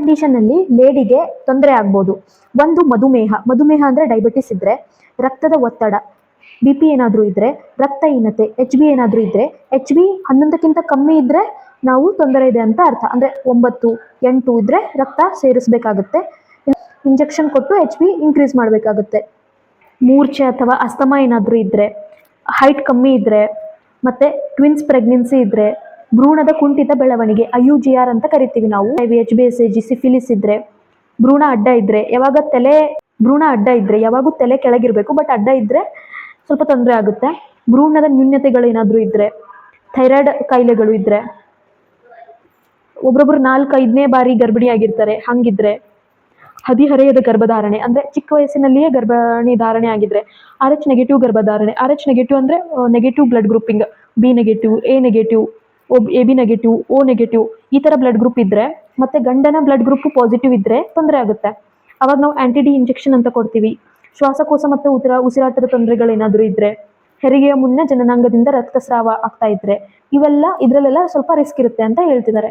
Condition ಅಲ್ಲಿ ಲೇಡಿಗೆ ತೊಂದರೆ ಆಗ್ಬೋದು. ಒಂದು ಮಧುಮೇಹ ಅಂದ್ರೆ ಡಯಾಬಿಟಿಸ್ ಇದ್ರೆ, ರಕ್ತದ ಒತ್ತಡ BP ಏನಾದರೂ ಇದ್ರೆ, ರಕ್ತಹೀನತೆ HB ಏನಾದರೂ ಇದ್ರೆ, HB 11ಕ್ಕಿಂತ ಕಮ್ಮಿ ಇದ್ರೆ ನಾವು ತೊಂದರೆ ಇದೆ ಅಂತ ಅರ್ಥ. ಅಂದ್ರೆ 9, 8 ಇದ್ರೆ ರಕ್ತ ಸೇರಿಸಬೇಕಾಗುತ್ತೆ, ಇಂಜೆಕ್ಷನ್ ಕೊಟ್ಟು HB ಇನ್ಕ್ರೀಸ್ ಮಾಡಬೇಕಾಗುತ್ತೆ. ಮೂರ್ಛೆ ಅಥವಾ ಅಸ್ತಮ ಏನಾದರೂ ಇದ್ರೆ, ಹೈಟ್ ಕಮ್ಮಿ ಇದ್ರೆ, ಮತ್ತೆ ಟ್ವಿನ್ಸ್ ಪ್ರೆಗ್ನೆನ್ಸಿ ಇದ್ರೆ, ಭ್ರೂಣದ ಕುಂಠಿತ ಬೆಳವಣಿಗೆ IUGR ಅಂತ ಕರಿತೀವಿ ನಾವು, HBsAg, ಸಿಫಿಲಿಸ್ ಇದ್ರೆ, ಭ್ರೂಣ ಅಡ್ಡ ಇದ್ರೆ, ಯಾವಾಗೂ ತಲೆ ಕೆಳಗಿರ್ಬೇಕು, ಬಟ್ ಅಡ್ಡ ಇದ್ರೆ ಸ್ವಲ್ಪ ತೊಂದರೆ ಆಗುತ್ತೆ. ಭ್ರೂಣದ ನ್ಯೂನ್ಯತೆಗಳು ಏನಾದರೂ ಇದ್ರೆ, ಥೈರಾಯ್ಡ್ ಕಾಯಿಲೆಗಳು ಇದ್ರೆ, ಒಬ್ರೊಬ್ರು 4-5ನೇ ಬಾರಿ ಗರ್ಭಿಣಿ ಆಗಿರ್ತಾರೆ, ಹಂಗಿದ್ರೆ, ಹದಿಹರೆಯದ ಗರ್ಭಧಾರಣೆ ಅಂದ್ರೆ ಚಿಕ್ಕ ವಯಸ್ಸಿನಲ್ಲಿಯೇ ಗರ್ಭಿಣಿ ಧಾರಣೆ ಆಗಿದ್ರೆ, RH ನೆಗೆಟಿವ್ ಗರ್ಭಧಾರಣೆ, RH ನೆಗೆಟಿವ್ ಅಂದ್ರೆ negative blood grouping, B negative, A negative, AB negative, O negative, ಈ ತರ ಬ್ಲಡ್ ಗ್ರೂಪ್ ಇದ್ರೆ, ಮತ್ತೆ ಗಂಡನ ಬ್ಲಡ್ ಗ್ರೂಪ್ ಪಾಸಿಟಿವ್ ಇದ್ರೆ ತೊಂದರೆ ಆಗುತ್ತೆ. ಅವಾಗ ನಾವು ಆಂಟಿ-D ಇಂಜೆಕ್ಷನ್ ಅಂತ ಕೊಡ್ತೀವಿ. ಶ್ವಾಸಕೋಶ ಮತ್ತು ಉಸಿರಾಟದ ತೊಂದರೆಗಳೇನಾದರೂ ಇದ್ರೆ, ಹೆರಿಗೆಯ ಮುನ್ನ ಜನನಾಂಗದಿಂದ ರಕ್ತಸ್ರಾವ ಆಗ್ತಾ ಇದ್ರೆ, ಇದ್ರಲ್ಲೆಲ್ಲ ಸ್ವಲ್ಪ ರಿಸ್ಕ್ ಇರುತ್ತೆ ಅಂತ ಹೇಳ್ತಿದ್ದಾರೆ.